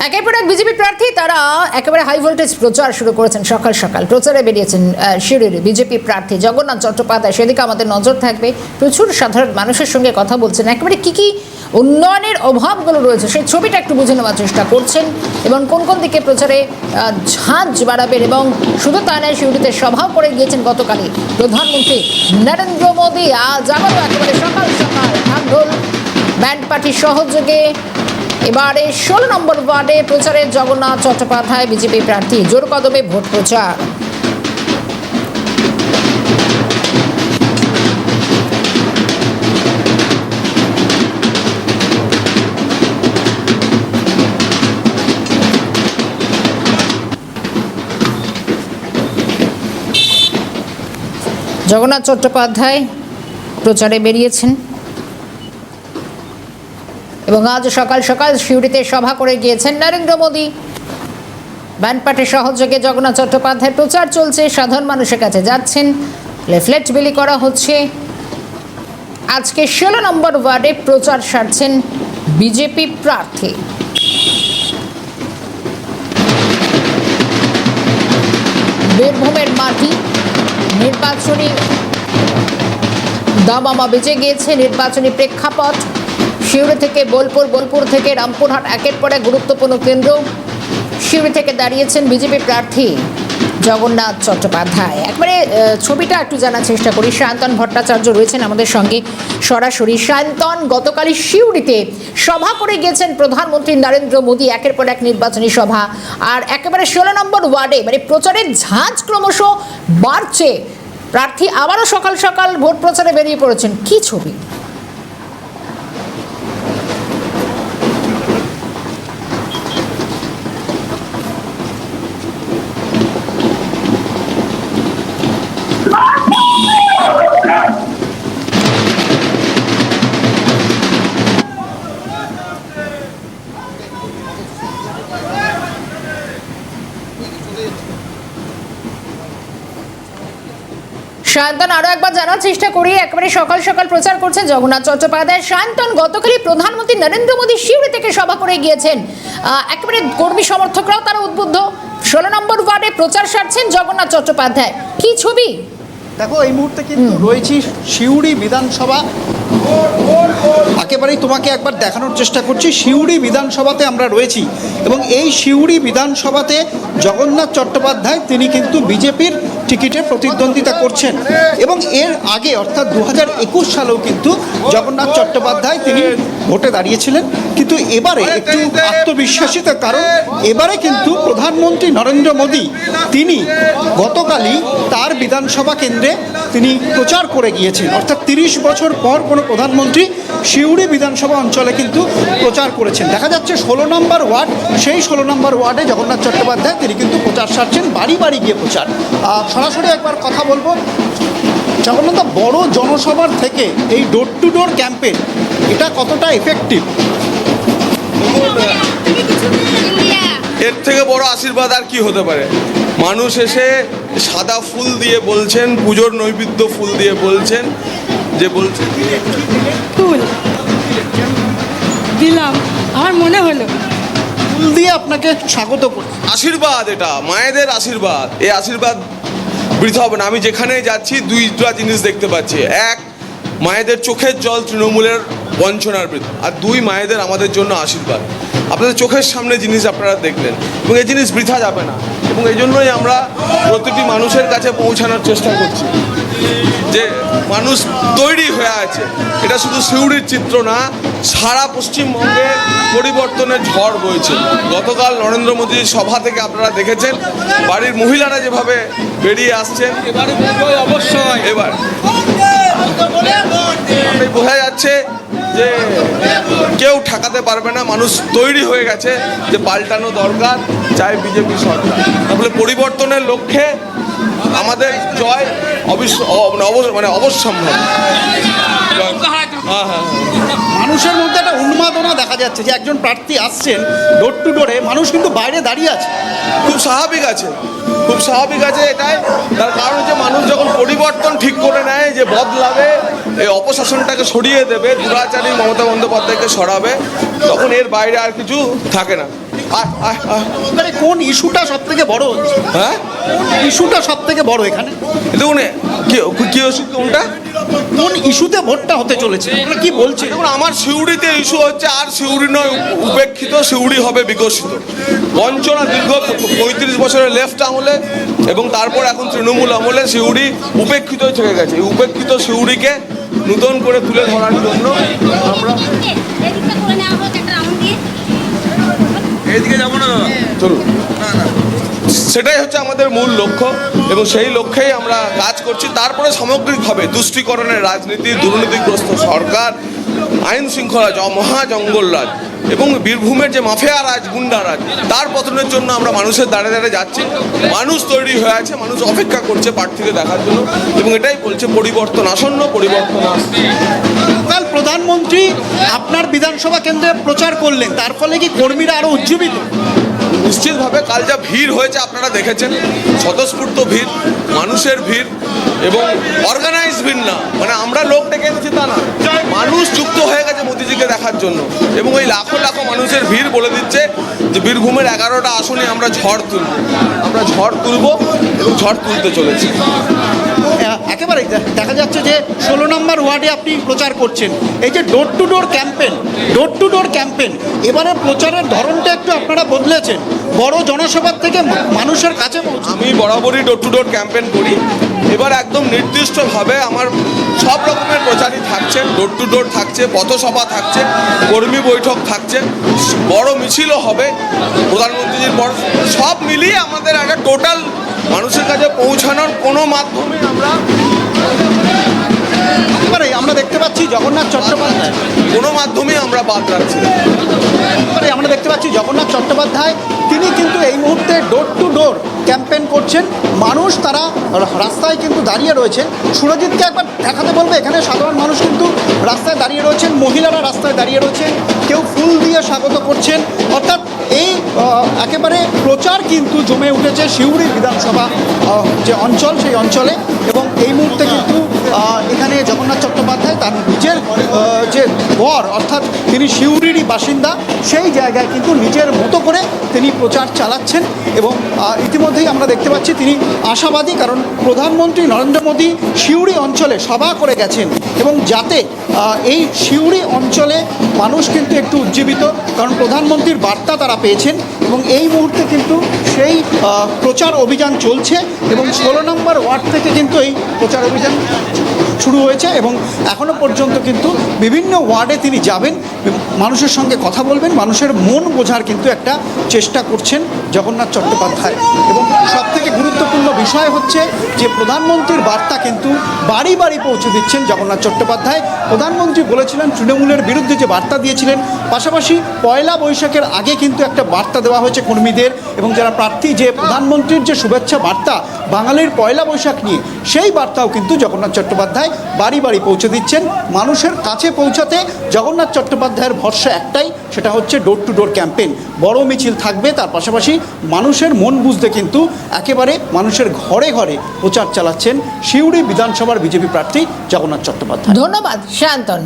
একের পর এক বিজেপি প্রার্থী তারা একেবারে হাই ভোল্টেজ প্রচার শুরু করেছেন। সকাল সকাল প্রচারে বেরিয়েছেন শিরুরে বিজেপি প্রার্থী জগন্নাথ চট্টোপাধ্যায়। সেদিকে আমাদের নজর থাকবে। প্রচুর সাধারণ মানুষের সঙ্গে কথা বলছেন, একেবারে কি উন্নয়নের অভাবগুলো রয়েছে সেই ছবিটা একটু বুঝে নেওয়ার চেষ্টা করছেন এবং কোন কোন দিকে প্রচারে ঝাঁজ বাড়াবেন। এবং শুধু তাই নয়, শিউরিতে সভাও করে গিয়েছেন গতকালই প্রধানমন্ত্রী নরেন্দ্র মোদী। আজ আবারও একেবারে সকাল সকাল ঢাকঢোল ব্যান্ড পার্টির সহযোগে এবারে 16 নম্বর ওয়ার্ডে প্রচারে জগন্নাথ চট্টোপাধ্যায় বিজেপি প্রার্থী। জোর কদমে ভোট প্রচার। জগন্নাথ চট্টোপাধ্যায় প্রচারে বেরিয়েছেন এবং আজ সকাল সকাল শিউরিতে সভা করে গিয়েছেন নরেন্দ্র মোদী। ব্যান্ড পার্টির সহযোগে জগন্নাথ চট্টোপাধ্যায় প্রচার চলছে, সাধারণ মানুষের কাছে যাচ্ছেন, লিফলেট বিলি করা হচ্ছে। আজকে 16 নম্বর ওয়ার্ডে প্রচার সারছেন বিজেপি প্রার্থী। বীরভূমের মাটি, নির্বাচনী দামামা বেজে গিয়েছে। নির্বাচনী প্রেক্ষাপট শিউরি থেকে বোলপুর, বোলপুর থেকে রামপুরহাট, একের পর এক গুরুত্বপূর্ণ কেন্দ্র। শিউরি থেকে দাঁড়িয়েছেন বিজেপি প্রার্থী জগন্নাথ চট্টোপাধ্যায়। একবারে ছবিটা একটু জানার চেষ্টা করি। সায়ন্তন ভট্টাচার্য রয়েছেন আমাদের সঙ্গে সরাসরি। সায়ন্তন, গতকালই শিউরিতে সভা করে গিয়েছেন প্রধানমন্ত্রী নরেন্দ্র মোদী, একের পর এক নির্বাচনী সভা। আর একেবারে 16 নম্বর ওয়ার্ডে মানে প্রচারের ঝাঁজ ক্রমশ বাড়ছে। প্রার্থী আবারও সকাল সকাল ভোট প্রচারে বেরিয়ে পড়েছেন। কি ছবি? সায়ন্তন, আরো একবার জানার চেষ্টা করি। একেবারে সকাল সকাল প্রচার করছে জগন্নাথ চট্টোপাধ্যায়। সায়ন্তন, গতকালই প্রধানমন্ত্রী নরেন্দ্র মোদী শিউরি থেকে সভা করে গিয়েছেন। একেবারে কর্মী সমর্থকরাও তারা উদ্বুদ্ধ। 16 নম্বর ওয়ার্ডে প্রচার সারছেন জগন্নাথ চট্টোপাধ্যায়। কি ছবি? দেখো, এই মুহূর্তে কিন্তু রয়েছি সিউড়ি বিধানসভা। একেবারেই তোমাকে একবার দেখানোর চেষ্টা করছি। সিউড়ি বিধানসভাতে আমরা রয়েছি এবং এই সিউড়ি বিধানসভাতে জগন্নাথ চট্টোপাধ্যায় তিনি কিন্তু বিজেপির টিকিটে প্রতিদ্বন্দ্বিতা করছেন এবং এর আগে অর্থাৎ 2021 সালেও কিন্তু জগন্নাথ চট্টোপাধ্যায় তিনি ভোটে দাঁড়িয়েছিলেন। কিন্তু এবারে একটু আত্মবিশ্বাসিত, কারণ এবারে কিন্তু প্রধানমন্ত্রী নরেন্দ্র মোদী তিনি গতকালই তার বিধানসভা কেন্দ্রে তিনি প্রচার করে গিয়েছেন। অর্থাৎ 30 বছর পর কোনো প্রধানমন্ত্রী সিউড়ি বিধানসভা অঞ্চলে কিন্তু প্রচার করেছেন। দেখা যাচ্ছে 16 নম্বর ওয়ার্ড, সেই 16 নম্বর ওয়ার্ডে জগন্নাথ চট্টোপাধ্যায় তিনি কিন্তু প্রচার সারছেন, বাড়ি বাড়ি গিয়ে প্রচার। সরাসরি একবার কথা বলবো জগন্নাথ, বড় জনসভার থেকে এই ডোর টু ডোর ক্যাম্পেইন এটা কতটা এফেক্টিভ? এর থেকে বড় আশীর্বাদ আর কি হতে পারে? মানুষ এসে সাদা ফুল দিয়ে বলছেন, পুজোর নৈবেদ্য ফুল দিয়ে বলছেন, যে বলছেন ফুল দিলাম, আমার মনে হলো ফুল দিয়ে আপনাকে স্বাগত করি। আশীর্বাদ, এটা মায়েদের আশীর্বাদ। এই আশীর্বাদ বৃথা হবে না। আমি যেখানে যাচ্ছি দুইটা জিনিস দেখতে পাচ্ছি। এক, মায়েদের চোখের জল তৃণমূলের বঞ্চনার বিরুদ্ধে, আর দুই, মায়েদের আমাদের জন্য আশীর্বাদ। আপনাদের চোখের সামনে জিনিস আপনারা দেখলেন এবং এই জিনিস বৃথা যাবে না এবং এই জন্যই আমরা প্রতিটি মানুষের কাছে পৌঁছানোর চেষ্টা করছি যে মানুষ তৈরি হয়ে আছে। এটা শুধু সিউড়ির চিত্র না, সারা পশ্চিমবঙ্গে পরিবর্তনের ঝড় বইছে। গতকাল নরেন্দ্র মোদীর সভা থেকে আপনারা দেখেছেন বাড়ির মহিলারা যেভাবে বেরিয়ে আসছেন। অবশ্যই এবার বোঝা যাচ্ছে যে কেউ ঠেকাতে পারবে না। মানুষ তৈরি হয়ে গেছে যে পাল্টানো দরকার, চাই বিজেপি সরকার। তাহলে পরিবর্তনের লক্ষ্যে আমাদের জয় অবশ্যম্ভাবী। মানুষের মধ্যে একটা উন্মাদনা দেখা যাচ্ছে যে একজন প্রার্থী আসছেন ডোর টু ডোরে, মানুষ কিন্তু বাইরে দাঁড়িয়ে আছে। খুব স্বাভাবিক আছে, খুব স্বাভাবিক আছে এটাই। তার কারণ হচ্ছে মানুষ যখন পরিবর্তন ঠিক করে নেয় যে বদলাবে, এই অপশাসনটাকে সরিয়ে দেবে, দুরাচারী মমতা বন্দ্যোপাধ্যায়কে সরাবে, তখন এর বাইরে আর কিছু থাকে না। আয়, আয়, আয়। এবারে কোন ইস্যুটা সব থেকে বড় হচ্ছে? হ্যাঁ ইস্যুটা সব থেকে বড় এখানে দেখুন কি ওষুধ কোনটা কোন ইস্যুতে ভোটটা হতে চলেছে আপনারা কি বলছেন? দেখুন আমার সিউড়িতে ইস্যু হচ্ছে, আর সিউড়ি নয় উপেক্ষিত, সিউড়ি হবে বিকশিত। বঞ্চনা দীর্ঘ 35 বছরের লেফট আমলে এবং তারপর এখন তৃণমূল আমলে সিউড়ি উপেক্ষিত থেকে গেছে। এই উপেক্ষিত সিউড়িকে নূতন করে তুলে ধরার জন্য আমরা এইদিকে যাবো না দাদা। চলুন, সেটাই হচ্ছে আমাদের মূল লক্ষ্য এবং সেই লক্ষ্যেই আমরা কাজ করছি। তারপরে সামগ্রিকভাবে তুষ্টিকরণের রাজনীতি, দুর্নীতিগ্রস্ত সরকার, আইন শৃঙ্খলা মহা জঙ্গলরাজ এবং বীরভূমের যে মাফিয়া রাজ, গুন্ডা রাজ, তার পতনের জন্য আমরা মানুষের দাঁড়ে দাঁড়ে যাচ্ছি। মানুষ তৈরি হয়ে আছে, মানুষ অপেক্ষা করছে প্রার্থীকে দেখার জন্য এবং এটাই বলছে পরিবর্তন আসন্ন, পরিবর্তন আসছে। কাল প্রধানমন্ত্রী আপনার বিধানসভা কেন্দ্রে প্রচার করলেন, তার ফলে কি কর্মীরা আরো উজ্জীবিত? নিশ্চিতভাবে কাল যা ভিড় হয়েছে আপনারা দেখেছেন, স্বতঃস্ফূর্ত ভিড়, মানুষের ভিড় এবং অর্গানাইজ ভিড় না, মানে আমরা লোক ডেকে এনেছি তা না, মানুষ যুক্ত হয়ে গেছে মোদিজিকে দেখার জন্য এবং ওই লাখো লাখো মানুষের ভিড় বলে দিচ্ছে যে বীরভূমের 11টা আসনে আমরা ঝড় তুলব, আমরা ঝড় তুলব এবং ঝড় তুলতে চলেছি। একেবারে দেখা যাচ্ছে যে 16 নম্বর ওয়ার্ডে আপনি প্রচার করছেন, এই যে ডোর টু ডোর ক্যাম্পেন এবারে প্রচারের ধরনটা একটু আপনারা বদলেছেন, বড় জনসভার থেকে মানুষের কাছে পৌঁছে। আমি বরাবরই ডোর টু ডোর ক্যাম্পেন করি, এবার একদম নির্দিষ্টভাবে আমার সব রকমের প্রচারই থাকছে, ডোর টু ডোর থাকছে, পথসভা থাকছে, কর্মী বৈঠক থাকছে, বড় মিছিলও হবে প্রধানমন্ত্রীজির পর, সব মিলিয়ে আমাদের একটা টোটাল মানুষের কাছে পৌঁছানোর কোনো মাধ্যমে আমরা দেখতে পাচ্ছি জগন্নাথ চট্টোপাধ্যায়, কোনো মাধ্যমেই আমরা বাদ রাখছি না। আমরা দেখতে পাচ্ছি জগন্নাথ চট্টোপাধ্যায় তিনি কিন্তু এই মুহূর্তে ডোর টু ডোর ক্যাম্পেন করছেন, মানুষ তারা রাস্তায় কিন্তু দাঁড়িয়ে রয়েছেন। সুরজিৎকে একবার দেখাতে বলবে, এখানে সাধারণ মানুষ কিন্তু রাস্তায় দাঁড়িয়ে রয়েছেন, মহিলারা রাস্তায় দাঁড়িয়ে রয়েছেন, কেউ ফুল দিয়ে স্বাগত করছেন, অর্থাৎ এই একেবারে প্রচার কিন্তু জমে উঠেছে সিউড়ি বিধানসভা যে অঞ্চল, সেই অঞ্চলে। এবং এই মুহূর্তে কিন্তু এখানে জগন্নাথ চট্টোপাধ্যায় তার নিজের যে ঘর, অর্থাৎ তিনি সিউড়িরই বাসিন্দা, সেই জায়গায় কিন্তু নিজের মতো করে তিনি প্রচার চালাচ্ছেন এবং ইতিমধ্যেই আমরা দেখতে পাচ্ছি তিনি আশাবাদী, কারণ প্রধানমন্ত্রী নরেন্দ্র মোদী সিউড়ি অঞ্চলে সভা করে গেছেন এবং যাতে এই সিউড়ি অঞ্চলে মানুষ কিন্তু একটু উজ্জীবিত, কারণ প্রধানমন্ত্রীর বার্তা তারা পেয়েছেন এবং এই মুহূর্তে কিন্তু সেই প্রচার অভিযান চলছে এবং 16 নম্বর ওয়ার্ড থেকে কিন্তু এই প্রচার অভিযান শুরু হয়েছে এবং এখনও পর্যন্ত কিন্তু বিভিন্ন ওয়ার্ডে তিনি যাবেন, মানুষের সঙ্গে কথা বলবেন, মানুষের মন বোঝার কিন্তু একটা চেষ্টা করছেন জগন্নাথ চট্টোপাধ্যায়। এবং সবথেকে গুরুত্বপূর্ণ বিষয় হচ্ছে যে প্রধানমন্ত্রীর বার্তা কিন্তু বাড়ি বাড়ি পৌঁছে দিচ্ছেন জগন্নাথ চট্টোপাধ্যায়। প্রধানমন্ত্রী বলেছিলেন তৃণমূলের বিরুদ্ধে যে বার্তা দিয়েছিলেন, পাশাপাশি পয়লা বৈশাখের আগে কিন্তু একটা বার্তা দেওয়া হয়েছে কর্মীদের এবং যারা প্রার্থী, যে প্রধানমন্ত্রীর যে শুভেচ্ছা বার্তা বাঙালির পয়লা বৈশাখ নিয়ে, সেই বার্তাও কিন্তু জগন্নাথ চট্টোপাধ্যায় বাড়ি বাড়ি পৌঁছে দিচ্ছেন। মানুষের কাছে পৌঁছাতে জগন্নাথ চট্টোপাধ্যায়ের ভরসা একটাই, সেটা হচ্ছে ডোর টু ডোর ক্যাম্পেন। বড় মিছিল থাকবে, তার পাশাপাশি মানুষের মন বুঝতে কিন্তু একেবারে মানুষের ঘরে ঘরে প্রচার চালাচ্ছেন সিউড়ি বিধানসভার বিজেপি প্রার্থী জগন্নাথ চট্টোপাধ্যায়। ধন্যবাদ শান্তন।